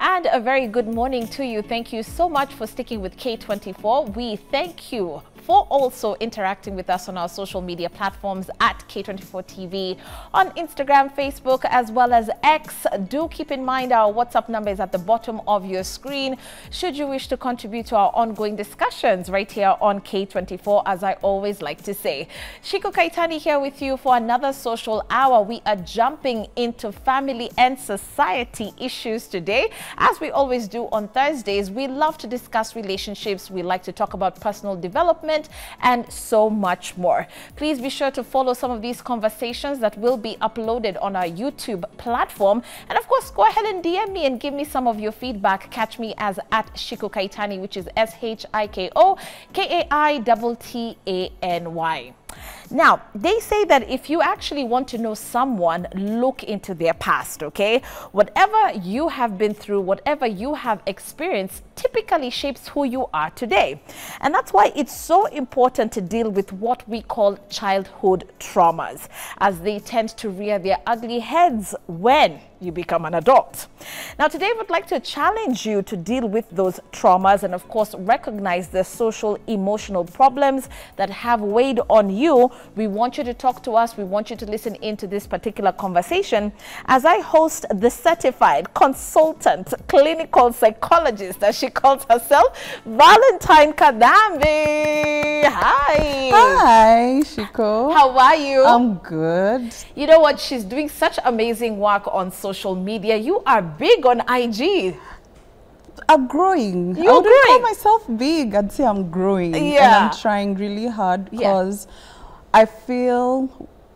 And a very good morning to you. Thank you so much for sticking with K24. We thank you for also interacting with us on our social media platforms at K24 TV on Instagram, Facebook, as well as X. Do keep in mind our WhatsApp number is at the bottom of your screen should you wish to contribute to our ongoing discussions right here on K24, as I always like to say. Shiko Kaitani here with you for another social hour. We are jumping into family and society issues today. As we always do on Thursdays, we love to discuss relationships. We like to talk about personal development and so much more. Please be sure to follow some of these conversations that will be uploaded on our YouTube platform. And of course, go ahead and DM me and give me some of your feedback. Catch me as at Shiko Kaitani, which is SHIKO KAITTANY. Now, they say that if you actually want to know someone, look into their past, okay? Whatever you have been through, whatever you have experienced, typically shapes who you are today. And that's why it's so important to deal with what we call childhood traumas, as they tend to rear their ugly heads when you become an adult. Now, today I would like to challenge you to deal with those traumas and, of course, recognize the social, emotional problems that have weighed on you. We want you to talk to us. We want you to listen into this particular conversation as I host the certified consultant clinical psychologist, as she calls herself, Valentine Kadambi. Hi. Hi, Shiko. How are you? I'm good. You know what? She's doing such amazing work on social media. You are big on IG. I'm growing. You're I wouldn't growing. call myself big. I'd say I'm growing. Yeah. And I'm trying really hard because I feel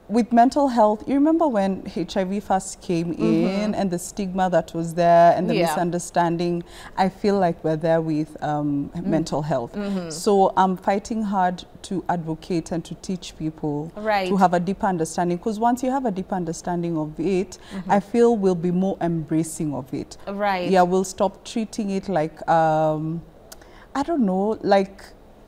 with mental health, you remember when HIV first came in and the stigma that was there and the misunderstanding, I feel like we're there with mental health. So I'm fighting hard to advocate and to teach people to have a deeper understanding, because once you have a deeper understanding of it, I feel we'll be more embracing of it. Yeah, we'll stop treating it like, I don't know, like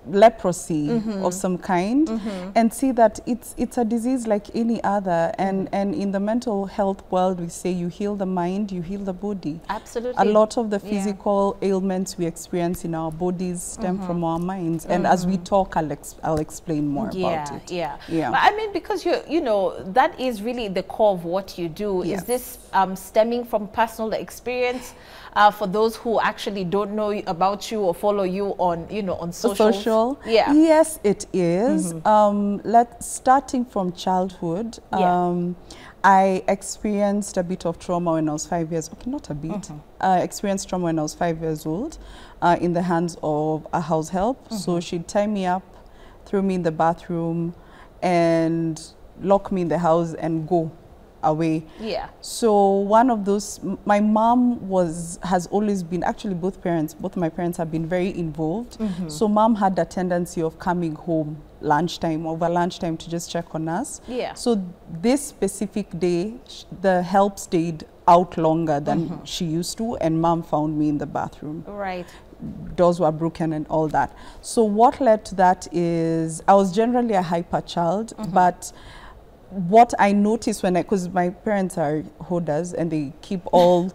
leprosy of some kind, and see that it's a disease like any other, and in the mental health world we say you heal the mind, you heal the body. Absolutely. A lot of the physical ailments we experience in our bodies stem from our minds, and as we talk I'll explain more about it. But I mean, because you know that is really the core of what you do. Is this stemming from personal experience? For those who actually don't know about you or follow you on, on social. Yes, it is. Starting from childhood, I experienced a bit of trauma when I was 5 years. Okay, not a bit. I experienced trauma when I was 5 years old, in the hands of a house help. So she'd tie me up, throw me in the bathroom, and lock me in the house and go away. So one of those, my mom has always been, actually both my parents have been very involved. So mom had a tendency of coming home over lunchtime to just check on us. So this specific day, the help stayed out longer than she used to, and mom found me in the bathroom. Doors were broken and all that. So what led to that is I was generally a hyper child, but what I noticed because my parents are holders and they keep all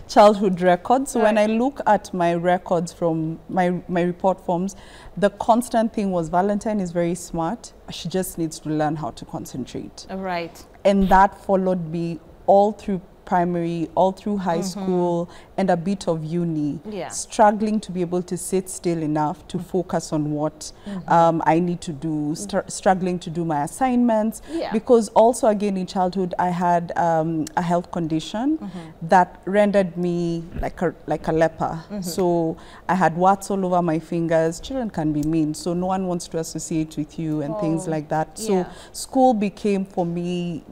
childhood records. So when I look at my records from my report forms, the constant thing was Valentine is very smart. She just needs to learn how to concentrate. And that followed me all through primary, all through high school, and a bit of uni, struggling to be able to sit still enough to focus on what I need to do, struggling to do my assignments, because also again in childhood I had a health condition that rendered me like a leper. So I had warts all over my fingers. Children can be mean, so no one wants to associate with you and things like that. So school became for me,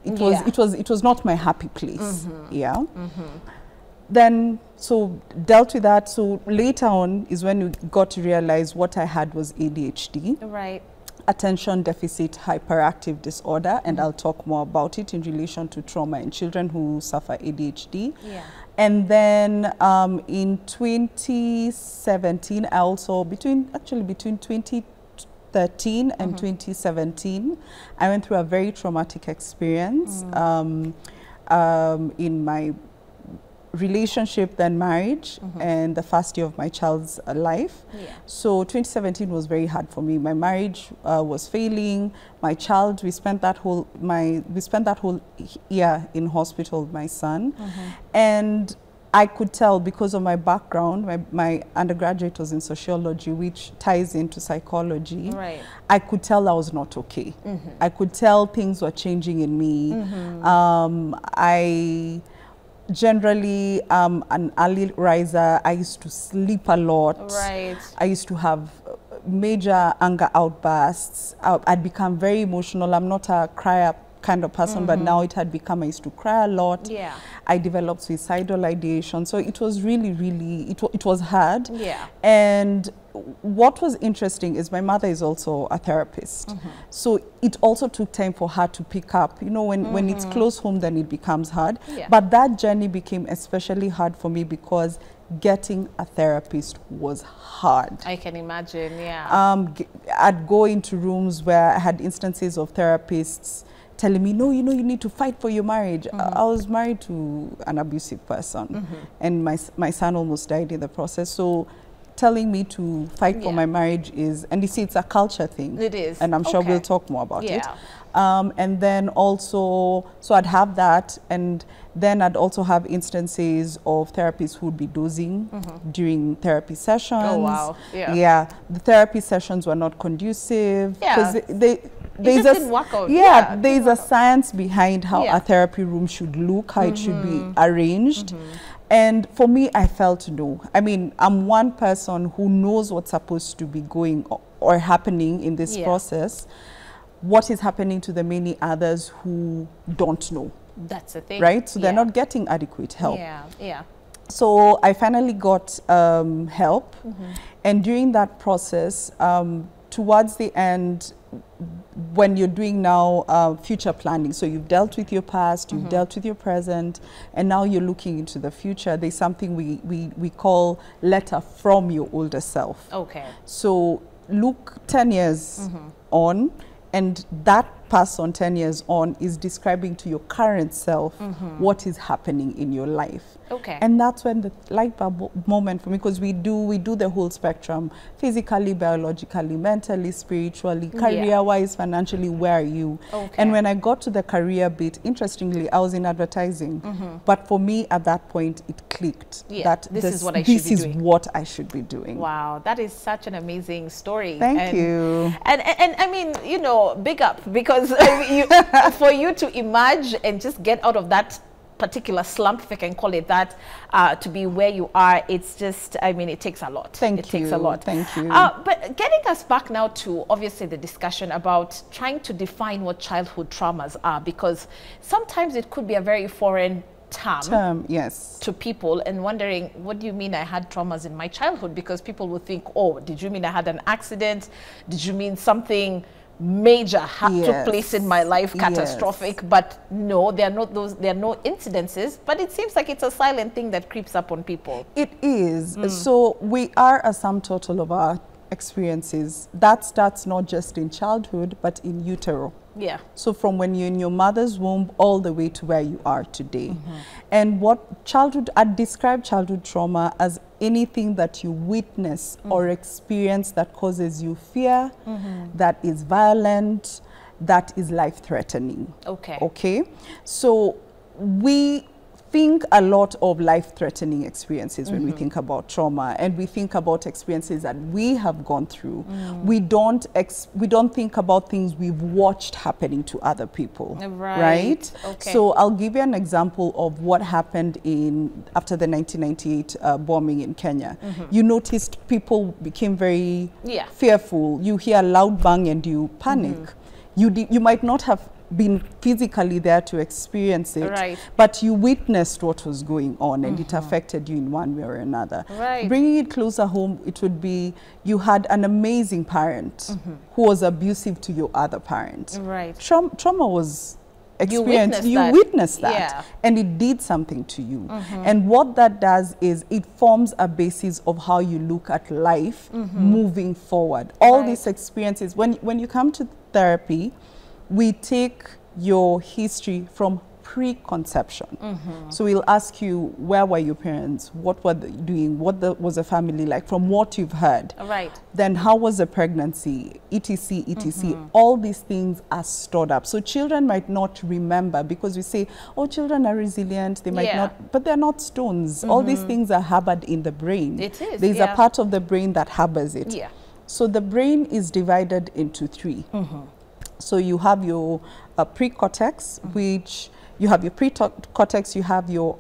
it was not my happy place. Then so dealt with that. So later on is when we got to realize what I had was ADHD, attention deficit hyperactive disorder, and I'll talk more about it in relation to trauma in children who suffer ADHD. And then in 2017, I also between 2013 and 2017, I went through a very traumatic experience in my relationship, then marriage, and the first year of my child's life. Yeah. So 2017 was very hard for me. My marriage was failing. My child, we spent that whole year in hospital with my son, and I could tell because of my background, my undergraduate was in sociology, which ties into psychology. Right. I could tell I was not okay. I could tell things were changing in me. I generally am an early riser. I used to sleep a lot. Right. I used to have major anger outbursts. I'd become very emotional. I'm not a crier kind of person, but now it had become, I used to cry a lot. Yeah. I developed suicidal ideation. So it was really, it was hard. Yeah. And what was interesting is my mother is also a therapist. So it also took time for her to pick up. You know, when it's close home, then it becomes hard. Yeah. But that journey became especially hard for me because getting a therapist was hard. I can imagine, yeah. I'd go into rooms where I had instances of therapists telling me, no, you know, you need to fight for your marriage. I was married to an abusive person, and my son almost died in the process. So telling me to fight for my marriage is, and you see, it's a culture thing. It is. And I'm sure we'll talk more about it. Yeah. And then also, so I'd have that, and then I'd also have instances of therapists who would be dozing during therapy sessions. Oh, wow. Yeah. Yeah. The therapy sessions were not conducive. Yeah. There's didn't work out. Yeah, there's a science behind how Yeah. a therapy room should look, how it should be arranged. And for me, I felt no. I mean, I'm one person who knows what's supposed to be going or happening in this process. What is happening to the many others who don't know? That's the thing. Right? So they're not getting adequate help. Yeah, yeah. So I finally got help. And during that process, towards the end, when you're doing now future planning, so you've dealt with your past, you've dealt with your present, and now you're looking into the future, there's something we call letter from your older self. Okay. So look 10 years on, and that person 10 years on is describing to your current self what is happening in your life. Okay. And that's when the light bulb moment for me, because we do the whole spectrum, physically, biologically, mentally, spiritually, career-wise, financially, where are you? Okay. And when I got to the career bit, interestingly, I was in advertising. But for me, at that point, it clicked. Yeah, that this is what I should be doing. This is what I should be doing. Wow, that is such an amazing story. Thank you. And I mean, you know, big up, because for you to emerge and just get out of that particular slump, if I can call it that, to be where you are, it's just, I mean, it takes a lot. It takes a lot. Thank you. But getting us back now to, obviously, the discussion about trying to define what childhood traumas are, because sometimes it could be a very foreign term, yes, to people, and wondering, what do you mean I had traumas in my childhood? Because people would think, oh, did you mean I had an accident? Did you mean something major took place in my life, catastrophic? But no, there are not those, there are no incidences, but it seems like it's a silent thing that creeps up on people. It is. So we are a sum total of our experiences. That starts not just in childhood, but in utero. Yeah. So from when you're in your mother's womb all the way to where you are today. And what childhood, I'd describe childhood trauma as anything that you witness or experience that causes you fear, that is violent, that is life-threatening. Okay. Okay. So we think a lot of life-threatening experiences when we think about trauma, and we think about experiences that we have gone through. We don't think about things we've watched happening to other people. Right? Okay. So I'll give you an example of what happened after the 1998 bombing in Kenya. You noticed people became very fearful. You hear a loud bang and you panic. You might not have been physically there to experience it, but you witnessed what was going on, and it affected you in one way or another. Bringing it closer home, it would be you had an amazing parent who was abusive to your other parent. Trauma was experienced. You witnessed that, and it did something to you. And what that does is it forms a basis of how you look at life moving forward. All these experiences, when you come to therapy, we take your history from pre-conception. So we'll ask you, where were your parents? What were they doing? What was the family like from what you've heard? Right. Then how was the pregnancy? etc, etc. All these things are stored up. So children might not remember, because we say, oh, children are resilient. They might not, but they're not stones. All these things are harbored in the brain. It is. There's a part of the brain that harbors it. Yeah. So the brain is divided into three. So you have your precortex, which you have your precortex, you have your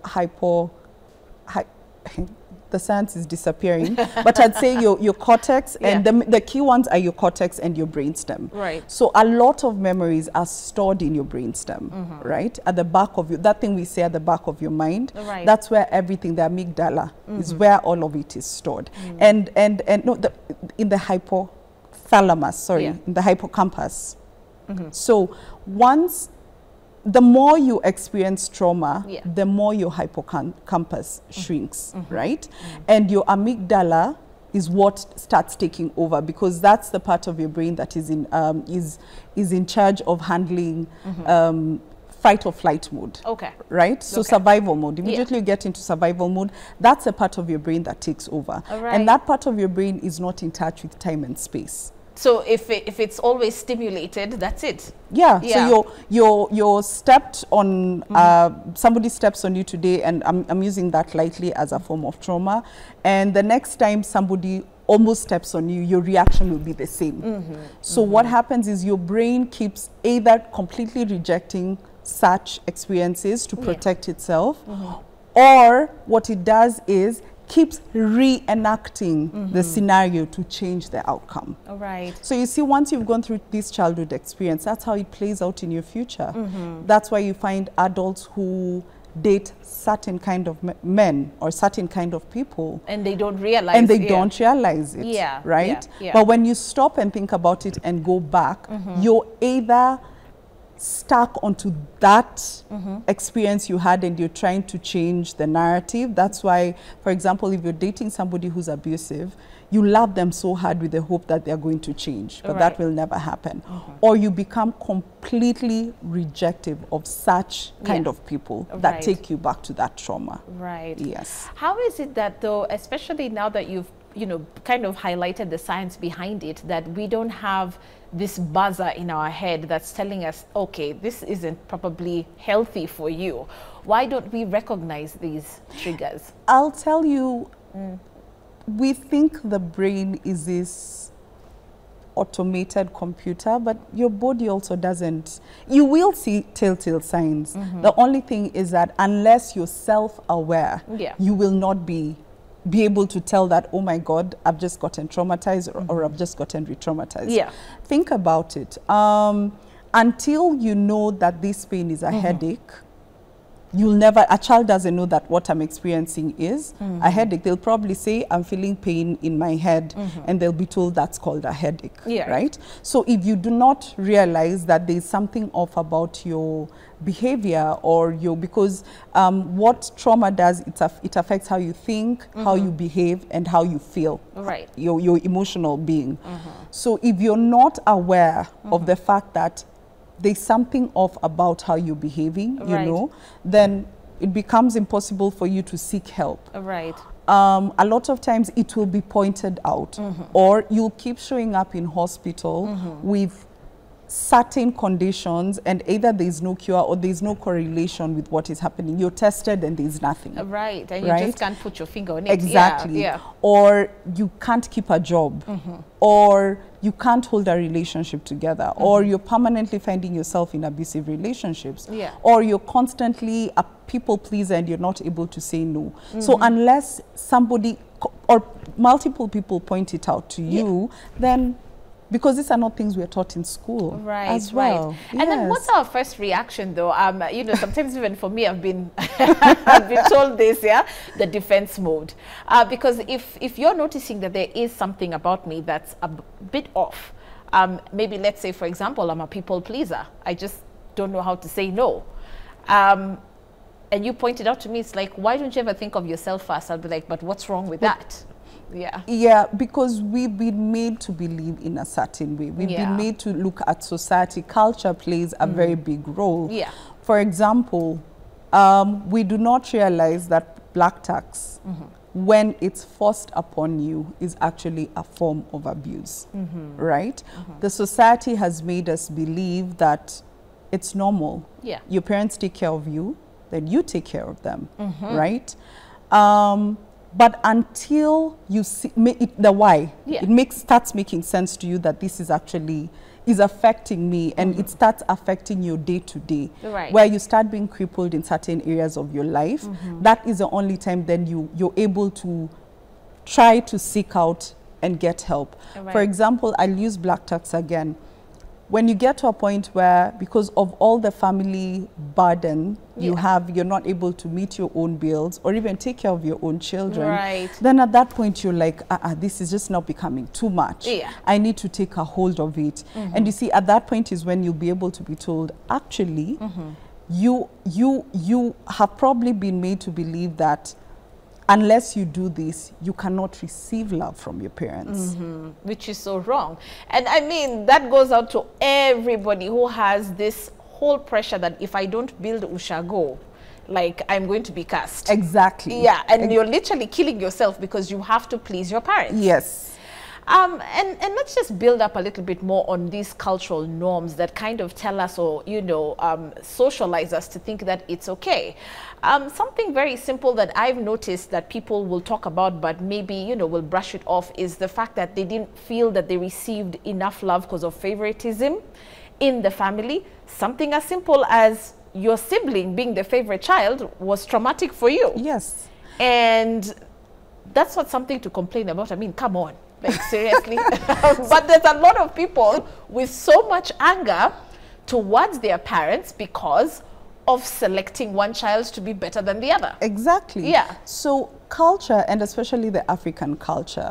the science is disappearing, but I'd say your cortex, and the key ones are your cortex and your brainstem. Right. So a lot of memories are stored in your brainstem, right? At the back of that thing we say at the back of your mind, that's where everything, the amygdala, is where all of it is stored. And no, in the hypothalamus, sorry, in the hippocampus. So once, the more you experience trauma, the more your hippocampus shrinks, right? And your amygdala is what starts taking over, because that's the part of your brain that is in charge of handling fight or flight mode. Okay. Right? So survival mode. Immediately you get into survival mode, that's a part of your brain that takes over. And that part of your brain is not in touch with time and space. So if it's always stimulated, that's it. Yeah. So you're stepped on, somebody steps on you today, and I'm using that lightly as a form of trauma. And the next time somebody almost steps on you, your reaction will be the same. So what happens is your brain keeps either completely rejecting such experiences to protect itself, or what it does is keeps reenacting the scenario to change the outcome. Right. So you see, once you've gone through this childhood experience, that's how it plays out in your future. That's why you find adults who date certain kind of men or certain kind of people, and they don't realize don't realize it. Right. But when you stop and think about it and go back, you're either stuck onto that experience you had and you're trying to change the narrative. That's why, for example, if you're dating somebody who's abusive, you love them so hard with the hope that they're going to change, but that will never happen. Or you become completely rejective of such kind of people that take you back to that trauma. Right. Yes. How is it that, though, especially now that you've kind of highlighted the science behind it, that we don't have this buzzer in our head that's telling us, okay, this isn't probably healthy for you? Why don't we recognize these triggers? I'll tell you, we think the brain is this automated computer, but your body also doesn't. You will see telltale signs. The only thing is that unless you're self-aware, you will not be able to tell that, oh my God, I've just gotten traumatized, or I've just gotten re-traumatized. Think about it. Until you know that this pain is a headache, you'll never, a child doesn't know that what I'm experiencing is a headache. They'll probably say, I'm feeling pain in my head, and they'll be told that's called a headache, right? So if you do not realize that there's something off about your behavior or because what trauma does, it affects how you think, how you behave, and how you feel, your emotional being. So if you're not aware of the fact that there's something off about how you're behaving, you know, then it becomes impossible for you to seek help. A lot of times it will be pointed out, or you'll keep showing up in hospital with certain conditions, and either there's no cure or there's no correlation with what is happening. You're tested and there's nothing. And you just can't put your finger on it. Exactly. Or you can't keep a job, or you can't hold a relationship together, or you're permanently finding yourself in abusive relationships, or you're constantly a people pleaser and you're not able to say no. So unless somebody or multiple people point it out to you, then, because these are not things we're taught in school as well. And then what's our first reaction, though? You know, sometimes even for me, I've been I've been told this, the defense mode. Because if you're noticing that there is something about me that's a bit off, maybe let's say, for example, I'm a people pleaser. I just don't know how to say no. And you pointed out to me, it's like, why don't you ever think of yourself first? I'll be like, but what's wrong with that? Yeah, because we've been made to believe in a certain way. We've been made to look at society. Culture plays a very big role. For example, we do not realize that black tax, when it's forced upon you, is actually a form of abuse, right? The society has made us believe that it's normal. Yeah. Your parents take care of you, then you take care of them, right? But until you see the why, it starts making sense to you that this is actually affecting me, and it starts affecting your day to day, where you start being crippled in certain areas of your life. That is the only time then you're able to try to seek out and get help. For example, I'll use black tax again. When you get to a point where, because of all the family burden you have, you're not able to meet your own bills or even take care of your own children, then at that point you're like, this is just not becoming too much. I need to take a hold of it. And you see, at that point is when you'll be able to be told, actually, you have probably been made to believe that unless you do this, you cannot receive love from your parents. Which is so wrong. And I mean, that goes out to everybody who has this whole pressure that if I don't build Ushago, like, I'm going to be cast. Exactly. Yeah, and you're literally killing yourself because you have to please your parents. Yes. And let's just build up a little bit more on these cultural norms that kind of tell us, or, you know, socialize us to think that it's okay. Something very simple that I've noticed that people will talk about, but maybe, you know, will brush it off, is the fact that they didn't feel that they received enough love because of favoritism in the family. Something as simple as your sibling being the favorite child was traumatic for you. Yes. And that's not something to complain about. I mean, come on. Like, seriously. But there's a lot of people with so much anger towards their parents because of selecting one child to be better than the other. Exactly. Yeah. So culture, and especially the African culture,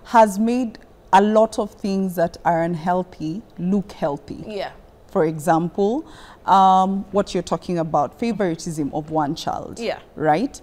has made a lot of things that are unhealthy look healthy. Yeah. For example, what you're talking about, favoritism of one child. Yeah. Right?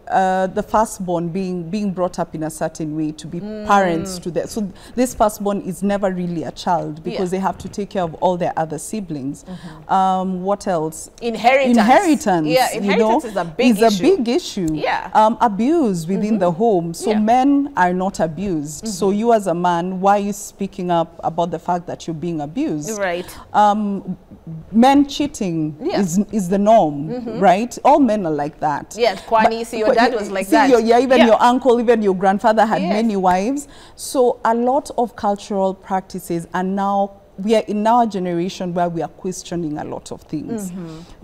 The firstborn being brought up in a certain way to be parents to them. So this firstborn is never really a child because they have to take care of all their other siblings. What else? Inheritance. Inheritance. Yeah, inheritance is a big issue. Is a big issue. Yeah. Abuse within the home. So men are not abused. So you as a man, why are you speaking up about the fact that you're being abused? Right. Men cheating is the norm, right? All men are like that. Yeah, Kwani, see, your dad was like that. Even your uncle, even your grandfather had many wives. So a lot of cultural practices are now, we are in our generation where we are questioning a lot of things.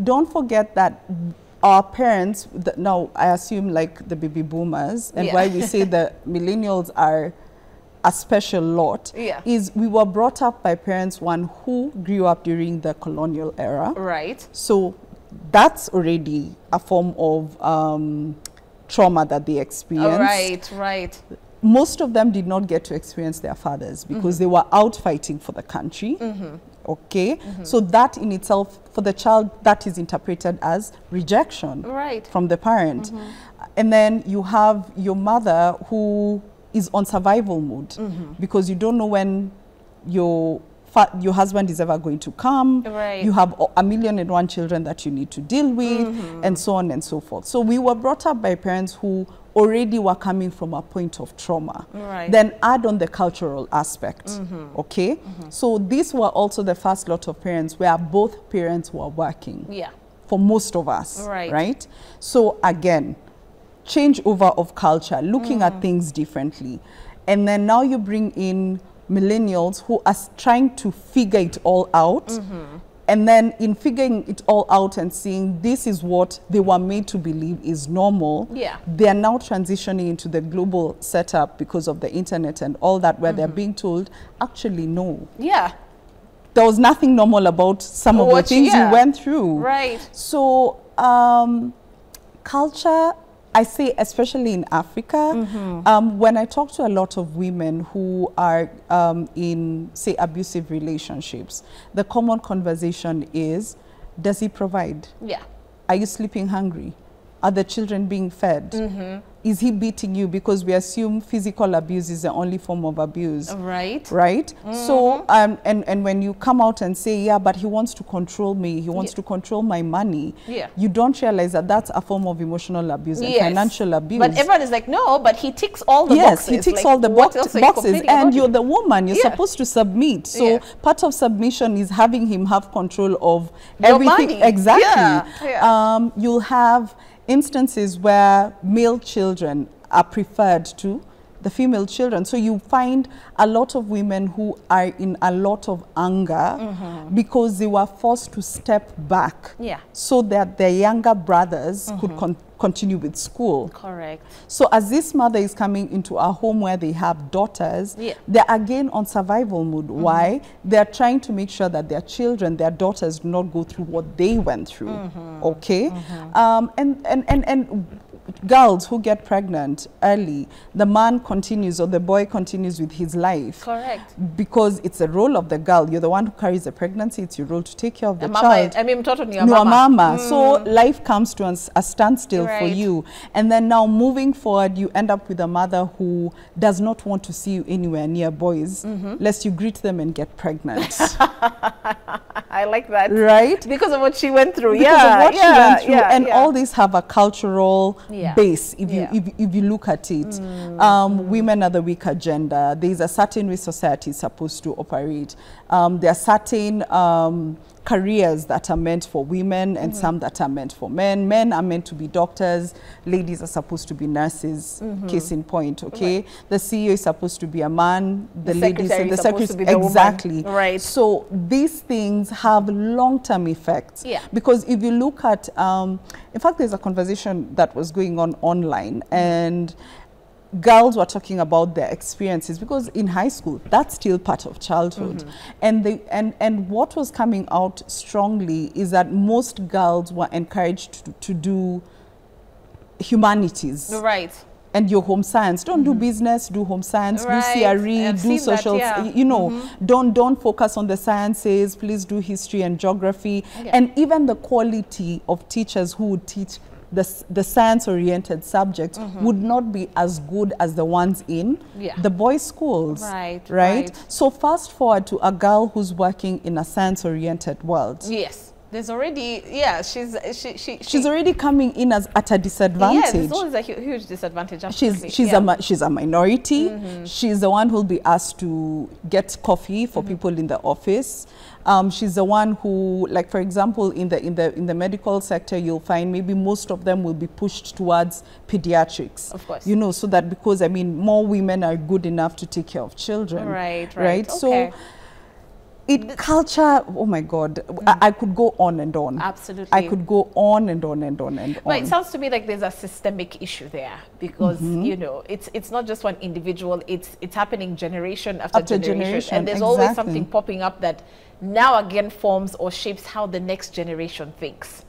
Don't forget that our parents, now I assume like the baby boomers, and why we say the millennials are a special lot, is we were brought up by parents, one who grew up during the colonial era. Right. So that's already a form of trauma that they experienced. Right. Most of them did not get to experience their fathers because they were out fighting for the country. Okay. So that in itself, for the child, that is interpreted as rejection from the parent. And then you have your mother who is on survival mode because you don't know when your husband is ever going to come. You have 1,000,001 children that you need to deal with, and so on and so forth. So we were brought up by parents who already were coming from a point of trauma. Then add on the cultural aspect. Okay. So these were also the first lot of parents where both parents were working. For most of us. Right. So again, changeover of culture, looking at things differently. And then now you bring in millennials who are trying to figure it all out. And then in figuring it all out and seeing this is what they were made to believe is normal, they are now transitioning into the global setup because of the internet and all that, where they're being told, actually, no. There was nothing normal about some of the things you went through. So culture, I say especially in Africa, when I talk to a lot of women who are in, say, abusive relationships, the common conversation is, does he provide? Are you sleeping hungry? Are the children being fed? is he beating you? Because we assume physical abuse is the only form of abuse. Right. Right? So, and when you come out and say, yeah, but he wants to control me, he wants to control my money, you don't realize that that's a form of emotional abuse and financial abuse. But everyone is like, no, but he ticks all the boxes. Yes, he ticks all the boxes, and you're the woman, you're supposed to submit. So part of submission is having him have control of everything. Money. Exactly. You'll have instances where male children are preferred to the female children. So you find a lot of women who are in a lot of anger because they were forced to step back so that their younger brothers could continue with school. Correct. So as this mother is coming into a home where they have daughters, they're again on survival mode. Why? They're trying to make sure that their children, their daughters, do not go through what they went through. Okay? And girls who get pregnant early, the man continues or the boy continues with his life. Correct. Because it's the role of the girl. You're the one who carries the pregnancy. It's your role to take care of the child. I mean, mama. So life comes to a standstill for you. And then now moving forward, you end up with a mother who does not want to see you anywhere near boys, lest you greet them and get pregnant. I like that. Right? Because of what she went through. Because of what she went through. And all these have a cultural base, if you look at it. Women are the weaker gender. There's a certain way society is supposed to operate. There are certain careers that are meant for women and some that are meant for men. Men are meant to be doctors. Ladies are supposed to be nurses. Case in point, okay? The CEO is supposed to be a man. The ladies and the secretary, exactly. Right. So these things have long-term effects. Because if you look at, in fact, there's a conversation that was going on online, and girls were talking about their experiences, because in high school that's still part of childhood, and what was coming out strongly is that most girls were encouraged to do humanities, and your home science. Don't do business, do home science, do CRE, do social, you know, don't focus on the sciences, please do history and geography. And even the quality of teachers who would teach the science-oriented subjects would not be as good as the ones in the boys' schools. Right? So fast forward to a girl who's working in a science-oriented world. There's already, she's already coming in as at a disadvantage. There's always a huge disadvantage. She's a minority. She's the one who'll be asked to get coffee for people in the office. She's the one who, like for example, in the medical sector, you'll find maybe most of them will be pushed towards pediatrics. Of course. You know, so that because I mean more women are good enough to take care of children. Right. Okay. So culture, oh my God, I could go on and on. Absolutely. I could go on and on and on and on. But it sounds to me like there's a systemic issue there, because, you know, it's not just one individual, it's happening generation after generation. And there's always something popping up that now again forms or shapes how the next generation thinks.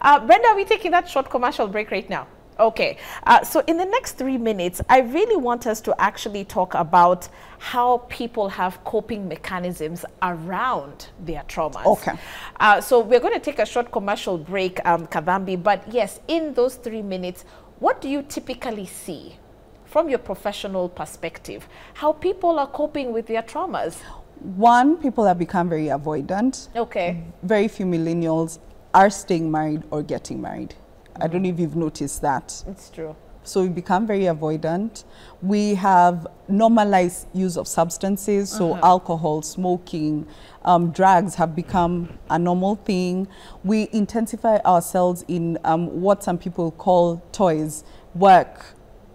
Brenda, are we taking that short commercial break right now? Okay, so in the next 3 minutes, I really want us to actually talk about how people have coping mechanisms around their traumas. Okay. So we're going to take a short commercial break, Kadhambi, but yes, in those 3 minutes, what do you typically see from your professional perspective, how people are coping with their traumas? One, people have become very avoidant. Okay. Very few millennials are staying married or getting married. I don't know if you've noticed that. It's true. So we become very avoidant. We have normalized use of substances, so alcohol, smoking, drugs have become a normal thing. We intensify ourselves in what some people call toys, work,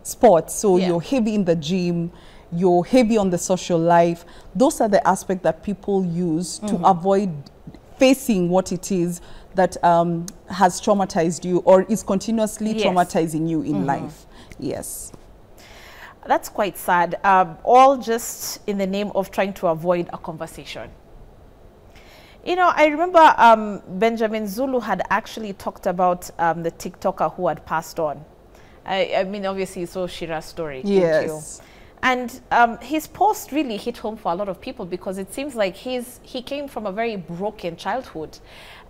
sports. So you're heavy in the gym, you're heavy on the social life. Those are the aspects that people use to avoid facing what it is that has traumatized you or is continuously traumatizing you in life. Yes. That's quite sad. All just in the name of trying to avoid a conversation. You know, I remember Benjamin Zulu had actually talked about the TikToker who had passed on. I mean, obviously you saw Shira's story, didn't you? And his post really hit home for a lot of people because it seems like he came from a very broken childhood.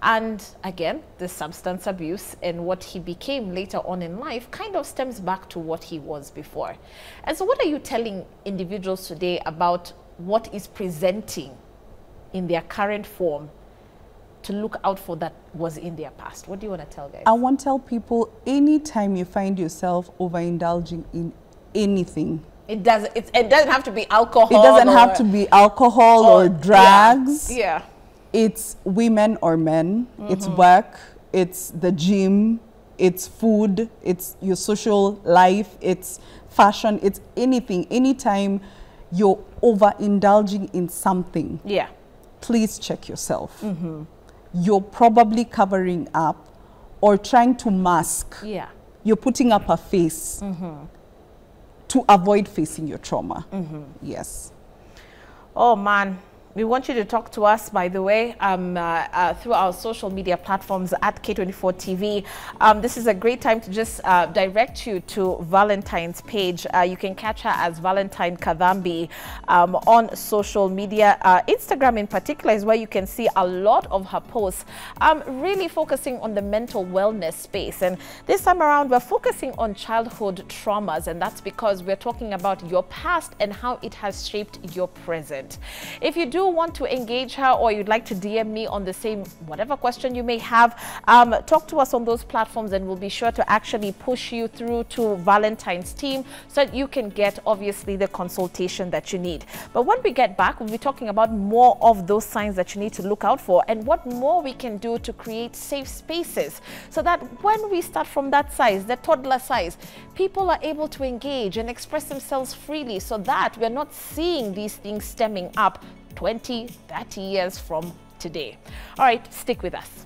And again, the substance abuse and what he became later on in life kind of stems back to what he was before. And so what are you telling individuals today about what is presenting in their current form to look out for that was in their past? What do you want to tell guys? I want to tell people, anytime you find yourself overindulging in anything, it doesn't have to be alcohol. It doesn't have to be alcohol or drugs. Yeah. It's women or men. It's work. It's the gym. It's food. It's your social life. It's fashion. It's anything. Anytime you're overindulging in something, please check yourself. You're probably covering up or trying to mask. You're putting up a face to avoid facing your trauma. Yes. Oh man, we want you to talk to us, by the way, through our social media platforms at K24 TV. This is a great time to just direct you to Valentine's page. You can catch her as Valentine Kadhambi on social media. Instagram in particular is where you can see a lot of her posts, really focusing on the mental wellness space. And this time around, we're focusing on childhood traumas, and that's because we're talking about your past and how it has shaped your present. If you do want to engage her or you'd like to DM me on the same whatever question you may have, talk to us on those platforms and we'll be sure to actually push you through to Valentine's team so that you can get obviously the consultation that you need. But when we get back, we'll be talking about more of those signs that you need to look out for and what more we can do to create safe spaces so that when we start from that size, the toddler size, people are able to engage and express themselves freely so that we're not seeing these things stemming up 20, 30 years from today. All right, stick with us.